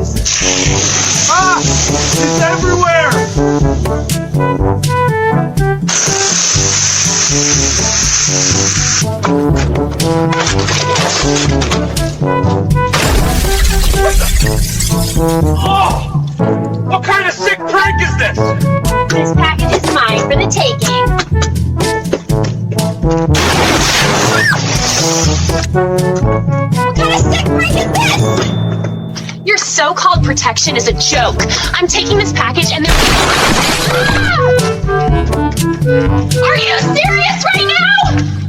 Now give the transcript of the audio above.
Ah! It's everywhere! Oh! What kind of sick prank is this? This package is mine for the taking. What kind of sick prank is this? Your so-called protection is a joke. I'm taking this package and they're... Are you serious right now?